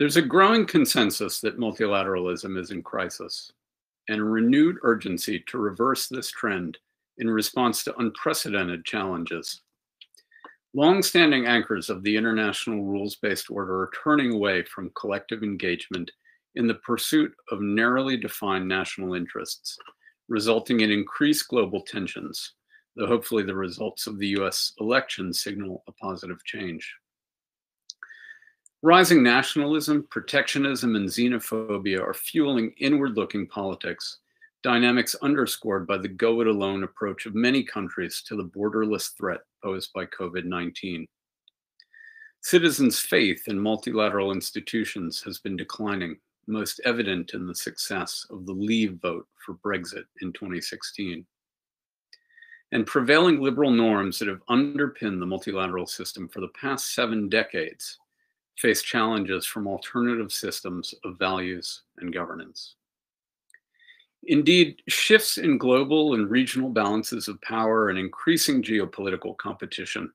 There's a growing consensus that multilateralism is in crisis, and a renewed urgency to reverse this trend in response to unprecedented challenges. Long-standing anchors of the international rules-based order are turning away from collective engagement in the pursuit of narrowly defined national interests, resulting in increased global tensions, though hopefully the results of the US election signal a positive change. Rising nationalism, protectionism, and xenophobia are fueling inward-looking politics, dynamics underscored by the go-it-alone approach of many countries to the borderless threat posed by COVID-19. Citizens' faith in multilateral institutions has been declining, most evident in the success of the Leave vote for Brexit in 2016. And prevailing liberal norms that have underpinned the multilateral system for the past 7 decades face challenges from alternative systems of values and governance. Indeed, shifts in global and regional balances of power and increasing geopolitical competition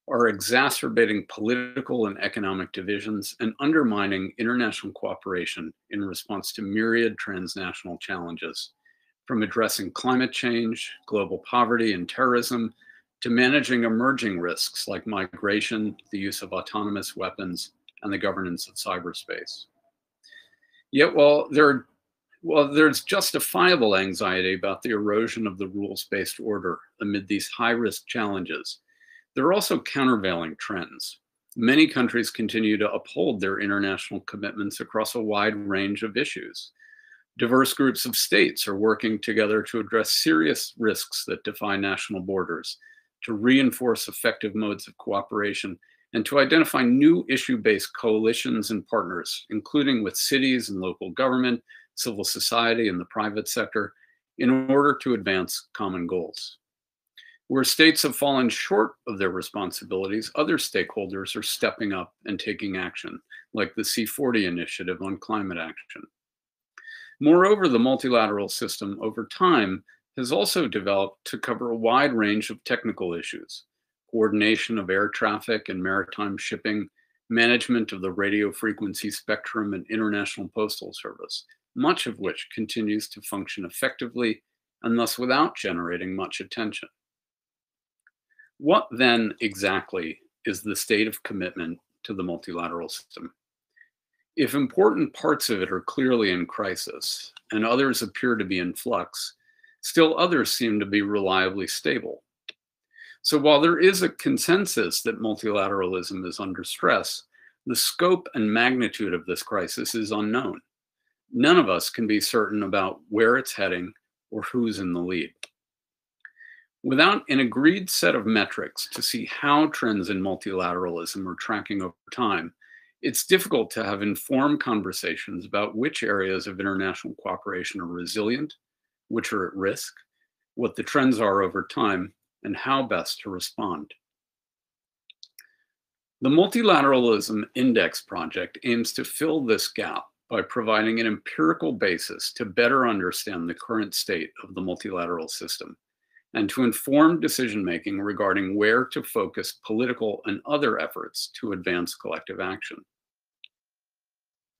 are exacerbating political and economic divisions and undermining international cooperation in response to myriad transnational challenges, from addressing climate change, global poverty, and terrorism, to managing emerging risks like migration, the use of autonomous weapons, and the governance of cyberspace. Yet while there's justifiable anxiety about the erosion of the rules-based order amid these high-risk challenges, there are also countervailing trends. Many countries continue to uphold their international commitments across a wide range of issues. Diverse groups of states are working together to address serious risks that defy national borders, to reinforce effective modes of cooperation, and to identify new issue-based coalitions and partners, including with cities and local government, civil society, and the private sector, in order to advance common goals. Where states have fallen short of their responsibilities, other stakeholders are stepping up and taking action, like the C40 initiative on climate action. Moreover, the multilateral system over time has also developed to cover a wide range of technical issues: coordination of air traffic and maritime shipping, management of the radio frequency spectrum and international postal service, much of which continues to function effectively and thus without generating much attention. What then exactly is the state of commitment to the multilateral system? If important parts of it are clearly in crisis and others appear to be in flux, still others seem to be reliably stable. So while there is a consensus that multilateralism is under stress, the scope and magnitude of this crisis is unknown. None of us can be certain about where it's heading or who's in the lead. Without an agreed set of metrics to see how trends in multilateralism are tracking over time, it's difficult to have informed conversations about which areas of international cooperation are resilient, which are at risk, what the trends are over time, and how best to respond. The Multilateralism Index project aims to fill this gap by providing an empirical basis to better understand the current state of the multilateral system and to inform decision-making regarding where to focus political and other efforts to advance collective action.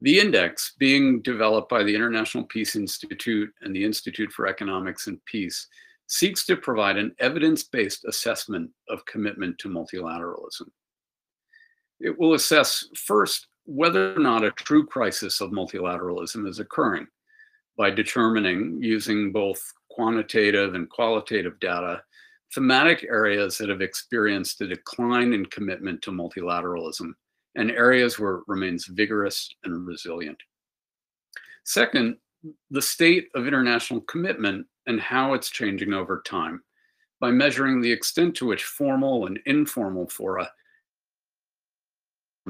The index, being developed by the International Peace Institute and the Institute for Economics and Peace, seeks to provide an evidence-based assessment of commitment to multilateralism. It will assess first whether or not a true crisis of multilateralism is occurring by determining, using both quantitative and qualitative data, thematic areas that have experienced a decline in commitment to multilateralism and areas where it remains vigorous and resilient. Second, the state of international commitment and how it's changing over time by measuring the extent to which formal and informal fora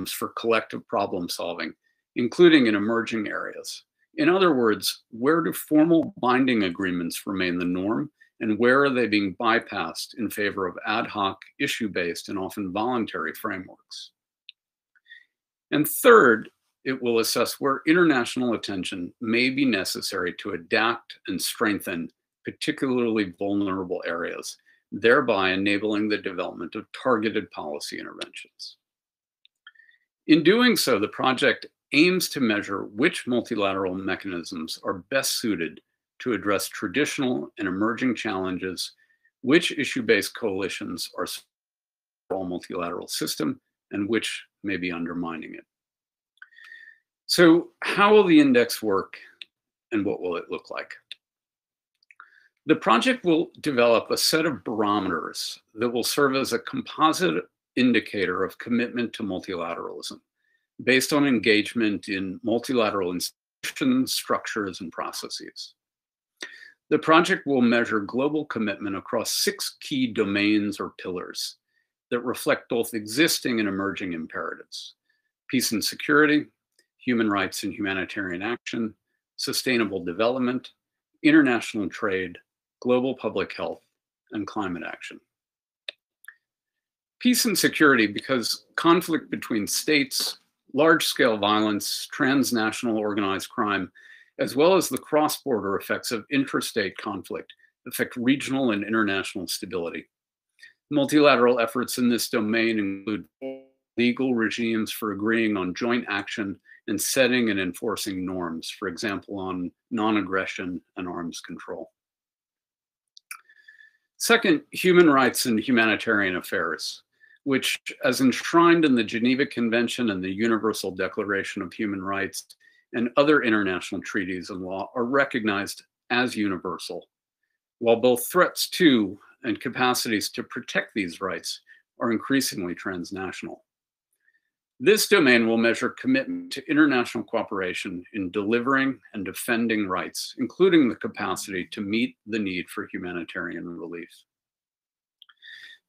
for collective problem solving, including in emerging areas. In other words, where do formal binding agreements remain the norm, and where are they being bypassed in favor of ad hoc, issue-based, and often voluntary frameworks? And third, it will assess where international attention may be necessary to adapt and strengthen particularly vulnerable areas, thereby enabling the development of targeted policy interventions. In doing so, the project aims to measure which multilateral mechanisms are best suited to address traditional and emerging challenges, which issue-based coalitions are all multilateral system, and which may be undermining it. So how will the index work and what will it look like? The project will develop a set of barometers that will serve as a composite indicator of commitment to multilateralism based on engagement in multilateral institutions, structures, and processes. The project will measure global commitment across 6 key domains or pillars that reflect both existing and emerging imperatives: peace and security, human rights and humanitarian action, sustainable development, international trade, global public health, and climate action. Peace and security, because conflict between states, large-scale violence, transnational organized crime, as well as the cross-border effects of interstate conflict affect regional and international stability. Multilateral efforts in this domain include legal regimes for agreeing on joint action and setting and enforcing norms, for example, on non-aggression and arms control. Second, human rights and humanitarian affairs, which, as enshrined in the Geneva Convention and the Universal Declaration of Human Rights and other international treaties and law, are recognized as universal, while both threats to and capacities to protect these rights are increasingly transnational. This domain will measure commitment to international cooperation in delivering and defending rights, including the capacity to meet the need for humanitarian relief.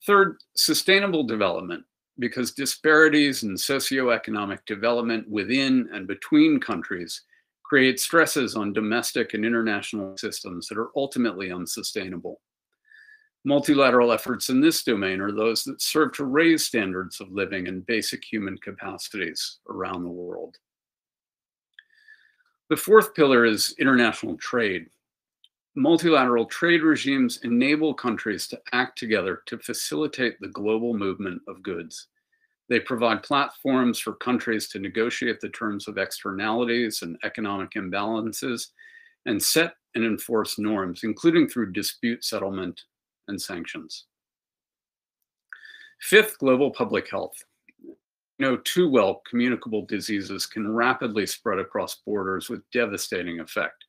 Third, sustainable development, because disparities in socioeconomic development within and between countries create stresses on domestic and international systems that are ultimately unsustainable. Multilateral efforts in this domain are those that serve to raise standards of living and basic human capacities around the world. The fourth pillar is international trade. Multilateral trade regimes enable countries to act together to facilitate the global movement of goods. They provide platforms for countries to negotiate the terms of externalities and economic imbalances and set and enforce norms, including through dispute settlement and sanctions. Fifth, global public health. You know too well, communicable diseases can rapidly spread across borders with devastating effect.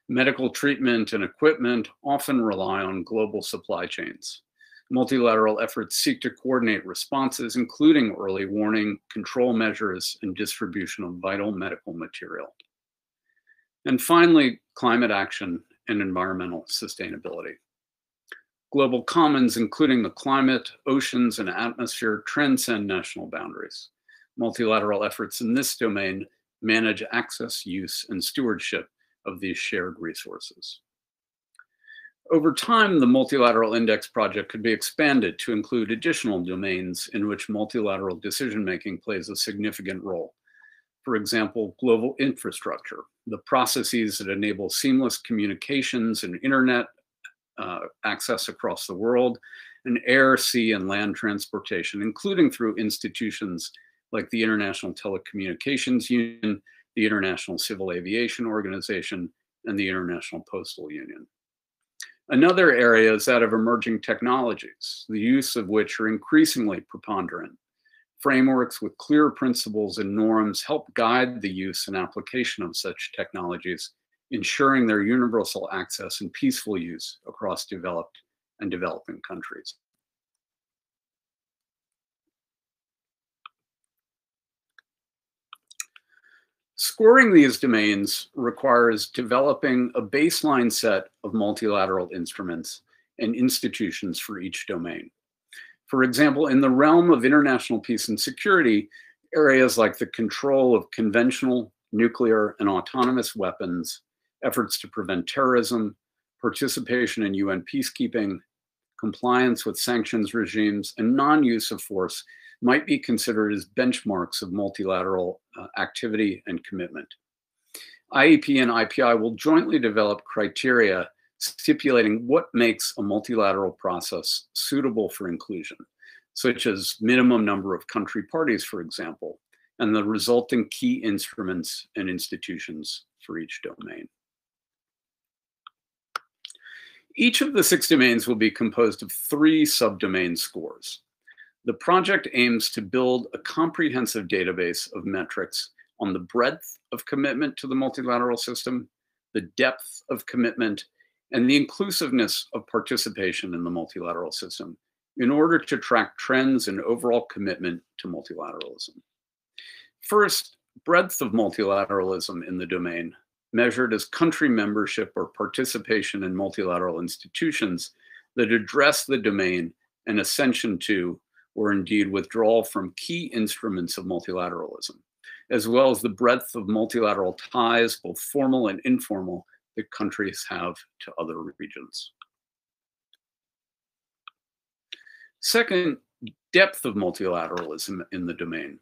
Medical treatment and equipment often rely on global supply chains. Multilateral efforts seek to coordinate responses, including early warning, control measures, and distribution of vital medical material. And finally, climate action and environmental sustainability. Global commons, including the climate, oceans, and atmosphere, transcend national boundaries. Multilateral efforts in this domain manage access, use, and stewardship of these shared resources. Over time, the Multilateral Index project could be expanded to include additional domains in which multilateral decision-making plays a significant role. For example, global infrastructure, the processes that enable seamless communications and internet access across the world, and air, sea, and land transportation, including through institutions like the International Telecommunications Union, the International Civil Aviation Organization, and the International Postal Union. Another area is that of emerging technologies, the use of which are increasingly preponderant. Frameworks with clear principles and norms help guide the use and application of such technologies, ensuring their universal access and peaceful use across developed and developing countries. Scoring these domains requires developing a baseline set of multilateral instruments and institutions for each domain. For example, in the realm of international peace and security, areas like the control of conventional, nuclear, and autonomous weapons, efforts to prevent terrorism, participation in UN peacekeeping, compliance with sanctions regimes, and non-use of force might be considered as benchmarks of multilateral activity and commitment. IEP and IPI will jointly develop criteria stipulating what makes a multilateral process suitable for inclusion, such as minimum number of country parties, for example, and the resulting key instruments and institutions for each domain. Each of the 6 domains will be composed of 3 subdomain scores. The project aims to build a comprehensive database of metrics on the breadth of commitment to the multilateral system, the depth of commitment, and the inclusiveness of participation in the multilateral system in order to track trends and overall commitment to multilateralism. First, breadth of multilateralism in the domain, measured as country membership or participation in multilateral institutions that address the domain and ascension to, or indeed withdrawal from, key instruments of multilateralism, as well as the breadth of multilateral ties, both formal and informal, that countries have to other regions. Second, depth of multilateralism in the domain,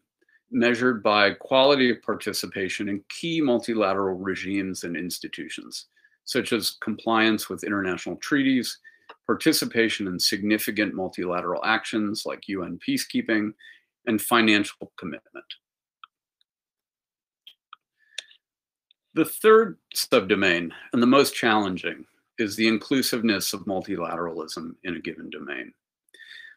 measured by quality of participation in key multilateral regimes and institutions, such as compliance with international treaties, participation in significant multilateral actions like UN peacekeeping, and financial commitment. The third subdomain, and the most challenging, is the inclusiveness of multilateralism in a given domain.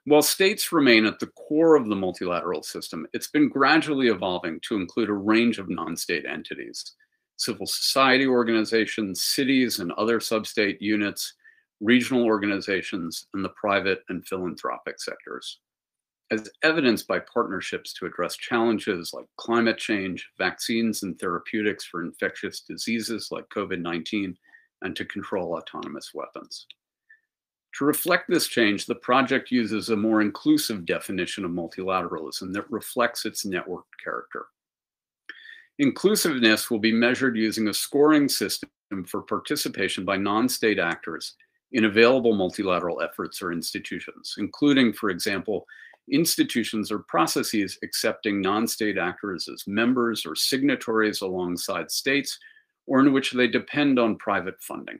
While states remain at the core of the multilateral system, it's been gradually evolving to include a range of non-state entities, civil society organizations, cities and other sub-state units, regional organizations, and the private and philanthropic sectors. As evidenced by partnerships to address challenges like climate change, vaccines and therapeutics for infectious diseases like COVID-19, and to control autonomous weapons. To reflect this change, the project uses a more inclusive definition of multilateralism that reflects its networked character. Inclusiveness will be measured using a scoring system for participation by non-state actors in available multilateral efforts or institutions, including, for example, institutions or processes accepting non-state actors as members or signatories alongside states, or in which they depend on private funding.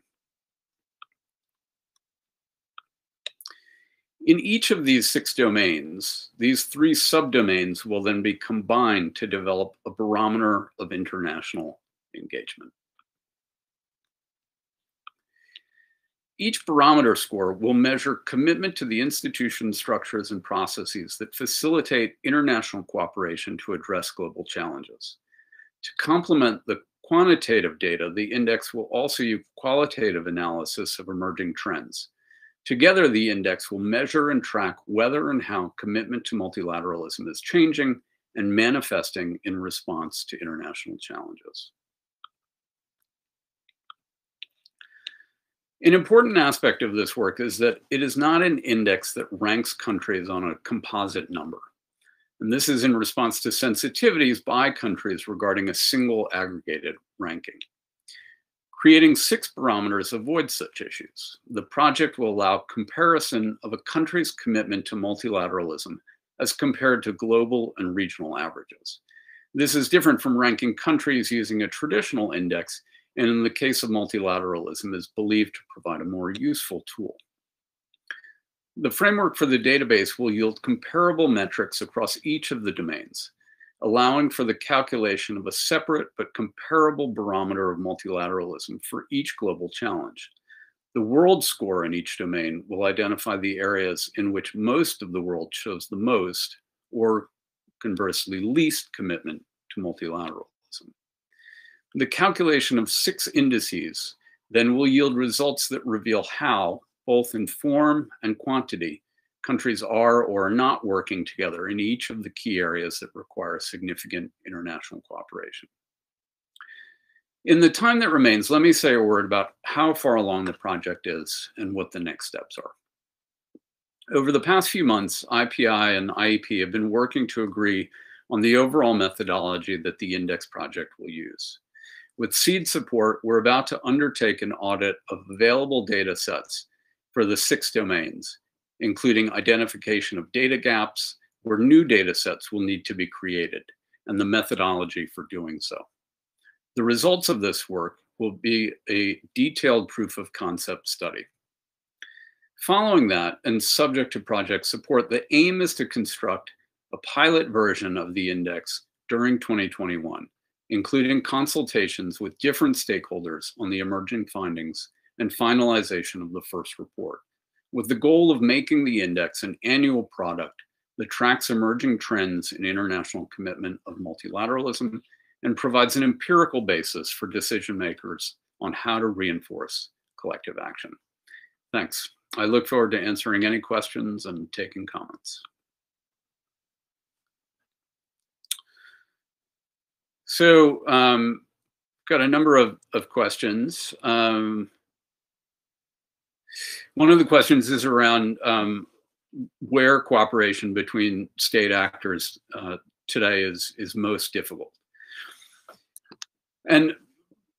In each of these 6 domains, these 3 subdomains will then be combined to develop a barometer of international engagement. Each barometer score will measure commitment to the institutions, structures, and processes that facilitate international cooperation to address global challenges. To complement the quantitative data, the index will also use qualitative analysis of emerging trends. Together, the index will measure and track whether and how commitment to multilateralism is changing and manifesting in response to international challenges. An important aspect of this work is that it is not an index that ranks countries on a composite number. And this is in response to sensitivities by countries regarding a single aggregated ranking. Creating 6 barometers avoids such issues. The project will allow comparison of a country's commitment to multilateralism as compared to global and regional averages. This is different from ranking countries using a traditional index, and in the case of multilateralism is believed to provide a more useful tool. The framework for the database will yield comparable metrics across each of the domains, allowing for the calculation of a separate but comparable barometer of multilateralism for each global challenge. The world score in each domain will identify the areas in which most of the world shows the most, or conversely least, commitment to multilateralism. The calculation of 6 indices then will yield results that reveal how, both in form and quantity, countries are or are not working together in each of the key areas that require significant international cooperation. In the time that remains, let me say a word about how far along the project is and what the next steps are. Over the past few months, IPI and IEP have been working to agree on the overall methodology that the index project will use. With seed support, we're about to undertake an audit of available data sets for the 6 domains, including identification of data gaps where new data sets will need to be created, and the methodology for doing so. The results of this work will be a detailed proof of concept study. Following that, and subject to project support, the aim is to construct a pilot version of the index during 2021, including consultations with different stakeholders on the emerging findings and finalization of the first report, with the goal of making the index an annual product that tracks emerging trends in international commitment of multilateralism and provides an empirical basis for decision makers on how to reinforce collective action. Thanks. I look forward to answering any questions and taking comments. So, got a number of questions. One of the questions is around where cooperation between state actors today is most difficult. And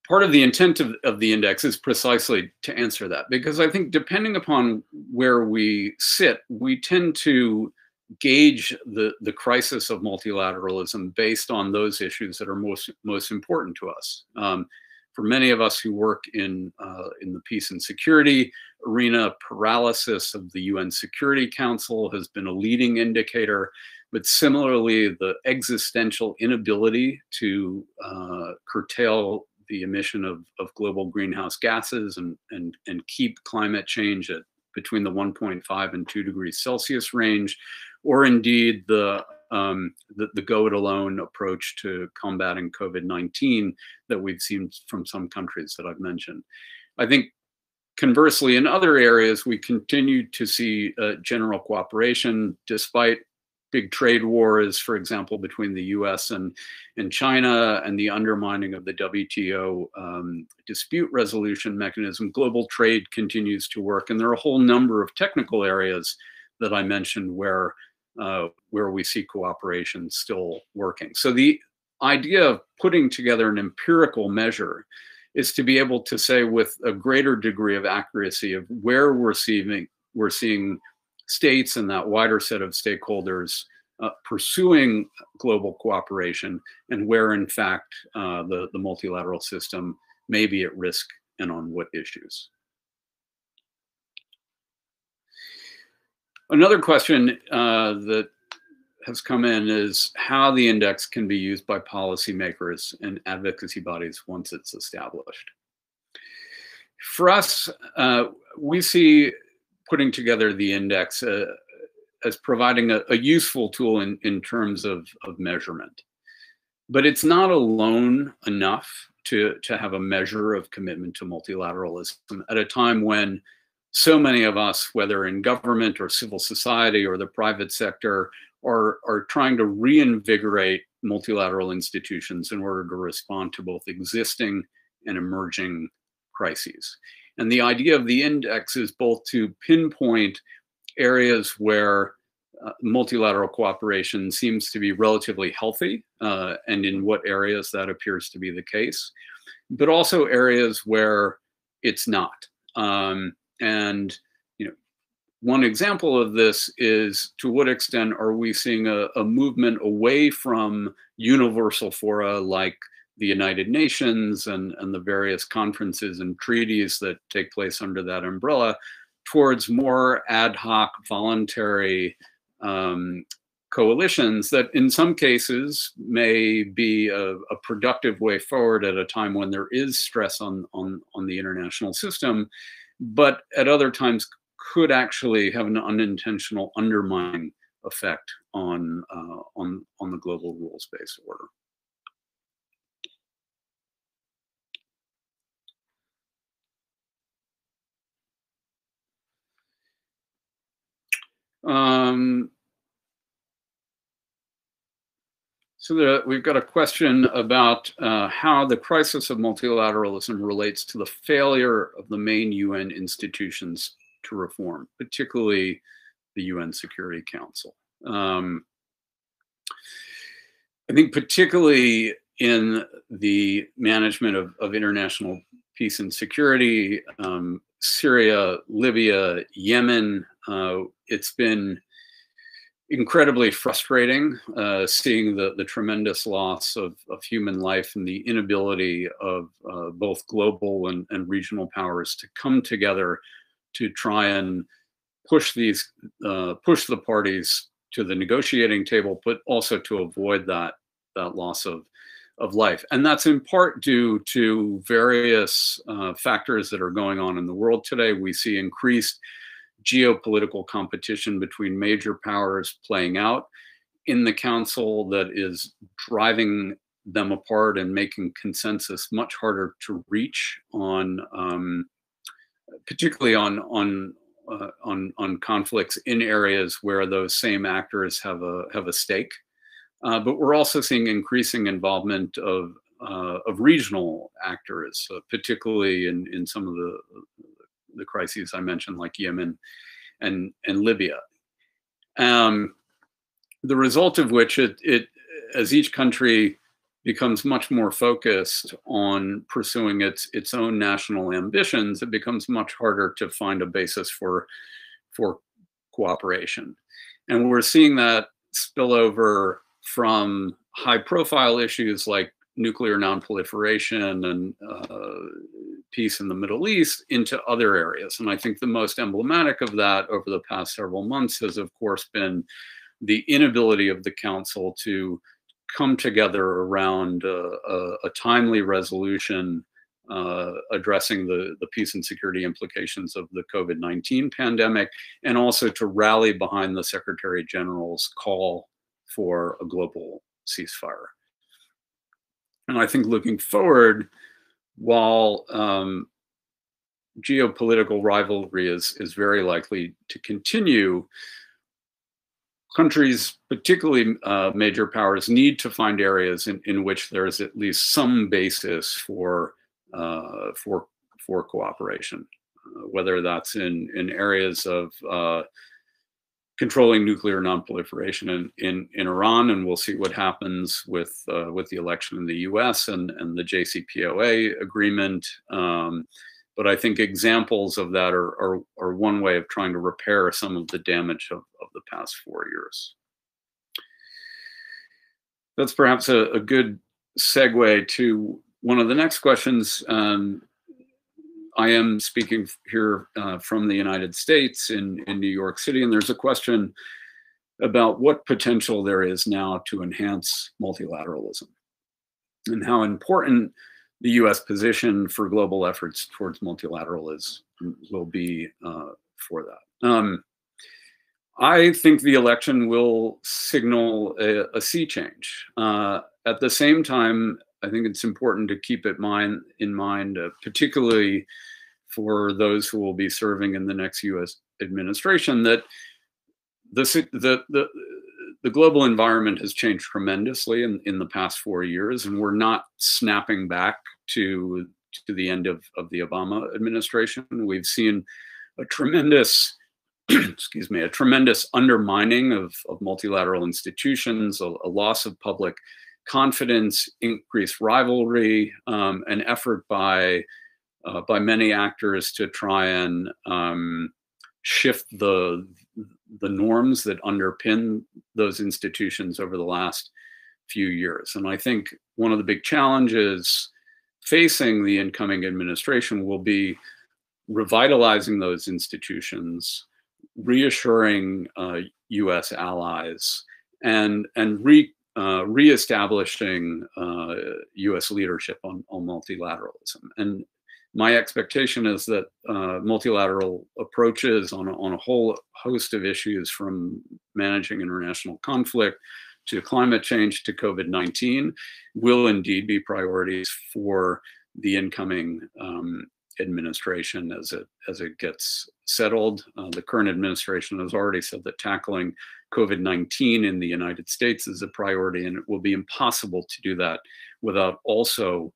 part of the intent of the index is precisely to answer that, because I think depending upon where we sit, we tend to gauge the crisis of multilateralism based on those issues that are most important to us. For many of us who work in the peace and security arena, paralysis of the UN Security Council has been a leading indicator, but similarly, the existential inability to curtail the emission of global greenhouse gases and keep climate change at between the 1.5 and 2 degrees Celsius range, or indeed the go it alone approach to combating COVID-19 that we've seen from some countries that I've mentioned. I think conversely, in other areas, we continue to see general cooperation despite big trade wars, for example, between the US and China, and the undermining of the WTO dispute resolution mechanism. Global trade continues to work, and there are a whole number of technical areas that I mentioned where we see cooperation still working. So the idea of putting together an empirical measure is to be able to say with a greater degree of accuracy of where we're seeing states and that wider set of stakeholders pursuing global cooperation, and where in fact the multilateral system may be at risk and on what issues. Another question that has come in is how the index can be used by policymakers and advocacy bodies once it's established. For us, we see putting together the index as providing a useful tool in terms of measurement. But it's not alone enough to have a measure of commitment to multilateralism at a time when so many of us, whether in government or civil society or the private sector, are trying to reinvigorate multilateral institutions in order to respond to both existing and emerging crises. And the idea of the index is both to pinpoint areas where multilateral cooperation seems to be relatively healthy, and in what areas that appears to be the case, but also areas where it's not. And one example of this is, to what extent are we seeing a movement away from universal fora like the United Nations and the various conferences and treaties that take place under that umbrella, towards more ad hoc, voluntary coalitions that in some cases may be a productive way forward at a time when there is stress on the international system, but at other times could actually have an unintentional undermining effect on the global rules-based order. So we've got a question about how the crisis of multilateralism relates to the failure of the main UN institutions to reform, particularly the UN Security Council. I think particularly in the management of international peace and security, Syria, Libya, Yemen, it's been incredibly frustrating seeing the tremendous loss of human life and the inability of both global and regional powers to come together to try and push the parties to the negotiating table, but also to avoid that that loss of life. And that's in part due to various factors that are going on in the world today. We see increased geopolitical competition between major powers playing out in the council that is driving them apart and making consensus much harder to reach on, particularly on conflicts in areas where those same actors have a stake. But we're also seeing increasing involvement of regional actors, particularly in some of the crises I mentioned, like Yemen and Libya. The result of which as each country becomes much more focused on pursuing its own national ambitions, it becomes much harder to find a basis for cooperation. And we're seeing that spill over from high-profile issues like nuclear nonproliferation and peace in the Middle East into other areas. And I think the most emblematic of that over the past several months has, of course, been the inability of the Council to come together around a timely resolution addressing the peace and security implications of the COVID-19 pandemic, and also to rally behind the Secretary General's call for a global ceasefire. And I think looking forward, while geopolitical rivalry is very likely to continue, countries, particularly major powers, need to find areas in which there is at least some basis for cooperation, whether that's in areas of controlling nuclear nonproliferation in Iran, and we'll see what happens with the election in the U.S. and the JCPOA agreement. But I think examples of that are one way of trying to repair some of the damage of the past 4 years. That's perhaps a good segue to one of the next questions. I am speaking here from the United States in New York City, and there's a question about what potential there is now to enhance multilateralism and how important the U.S. position for global efforts towards multilateralism will be for that. I think the election will signal a sea change. At the same time, I think it's important to keep it in mind, particularly for those who will be serving in the next U.S. administration, that the global environment has changed tremendously in the past 4 years, and we're not snapping back to the end of the Obama administration. We've seen a tremendous a tremendous undermining of multilateral institutions, a loss of public confidence, increased rivalry, an effort by many actors to try and shift the norms that underpin those institutions over the last few years. And I think one of the big challenges facing the incoming administration will be revitalizing those institutions, reassuring U.S. allies, and reestablishing U.S. leadership on multilateralism. And my expectation is that multilateral approaches on a whole host of issues, from managing international conflict to climate change to COVID-19, will indeed be priorities for the incoming administration as it gets settled. The current administration has already said that tackling COVID-19 in the United States is a priority, and it will be impossible to do that without also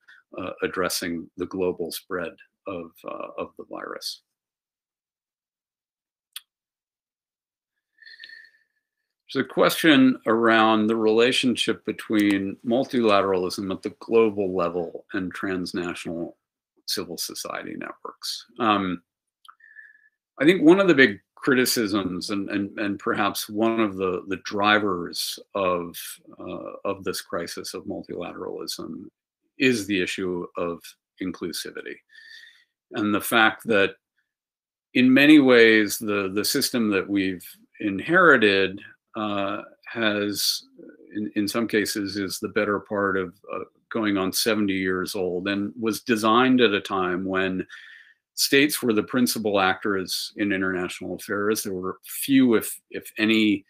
addressing the global spread of the virus. There's a question around the relationship between multilateralism at the global level and transnational civil society networks. I think one of the big criticisms and perhaps one of the drivers of this crisis of multilateralism is the issue of inclusivity, and the fact that in many ways the system that we've inherited has in some cases is the better part of going on 70 years old, and was designed at a time when states were the principal actors in international affairs. There were few, if any,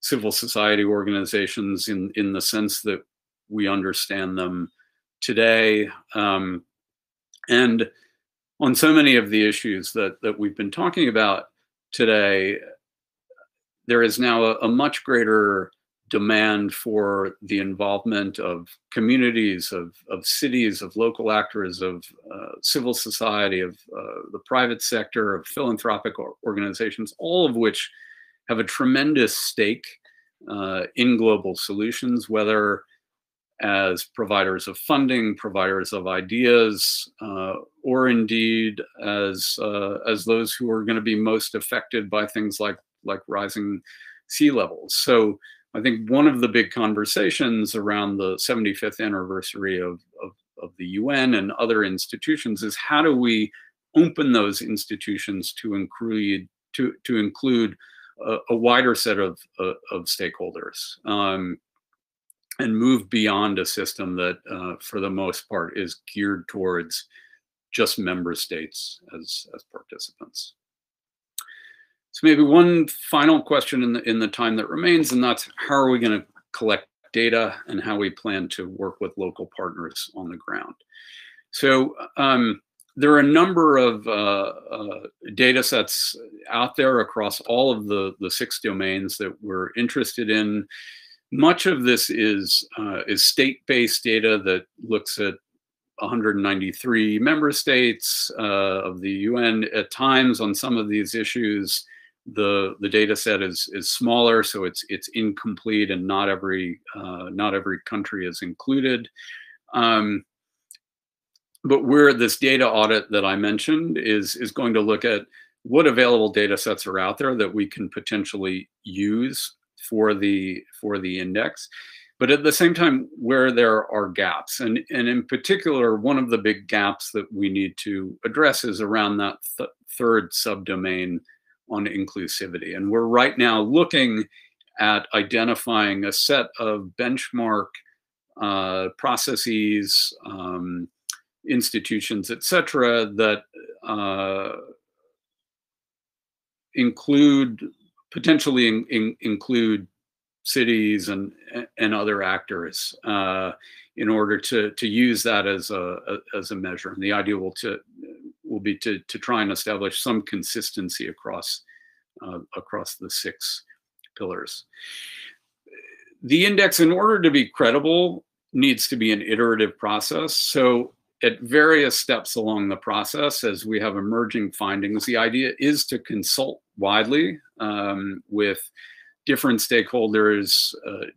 civil society organizations in the sense that we understand them today. And on so many of the issues that we've been talking about today, there is now a much greater demand for the involvement of communities, of cities, of local actors, of civil society, of the private sector, of philanthropic organizations, all of which have a tremendous stake in global solutions, whether as providers of funding, providers of ideas, or indeed as those who are going to be most affected by things like rising sea levels. So I think one of the big conversations around the 75th anniversary of the UN and other institutions is, how do we open those institutions to include a wider set of stakeholders, and move beyond a system that, for the most part, is geared towards just member states as participants. So maybe one final question in the time that remains, and that's, how are we going to collect data and how we plan to work with local partners on the ground? So there are a number of data sets out there across all of the 6 domains that we're interested in. Much of this is state-based data that looks at 193 member states of the UN. At times, on some of these issues, the data set is smaller, so it's incomplete, and not every country is included. But where this data audit that I mentioned is going to look at what available data sets are out there that we can potentially use for the index, but at the same time where there are gaps. And in particular, one of the big gaps that we need to address is around that third subdomain on inclusivity. And we're right now looking at identifying a set of benchmark processes, institutions, et cetera, that potentially include cities and other actors in order to use that as a measure. And the idea will be to try and establish some consistency across the 6 pillars. The index, in order to be credible, needs to be an iterative process. So at various steps along the process, as we have emerging findings, the idea is to consult widely with different stakeholders,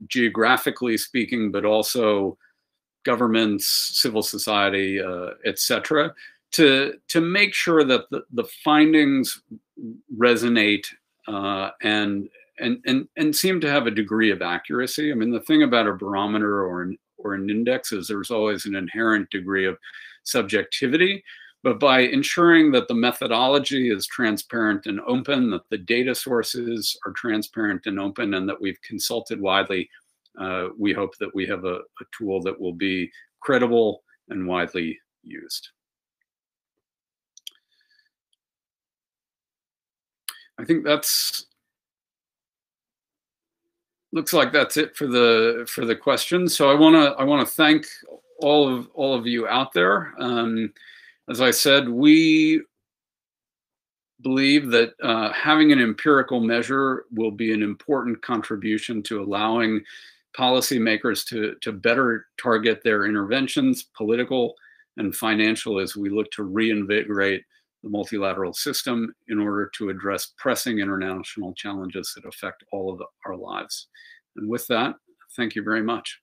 geographically speaking, but also governments, civil society, et cetera, to make sure that the findings resonate and seem to have a degree of accuracy. I mean, the thing about a barometer or an index is there's always an inherent degree of subjectivity, but by ensuring that the methodology is transparent and open, that the data sources are transparent and open, and that we've consulted widely, we hope that we have a tool that will be credible and widely used. I think looks like that's it for the questions. So I want to thank all of you out there. As I said, we believe that having an empirical measure will be an important contribution to allowing policymakers to better target their interventions, political and financial, as we look to reinvigorate the multilateral system in order to address pressing international challenges that affect all of our lives. And with that, thank you very much.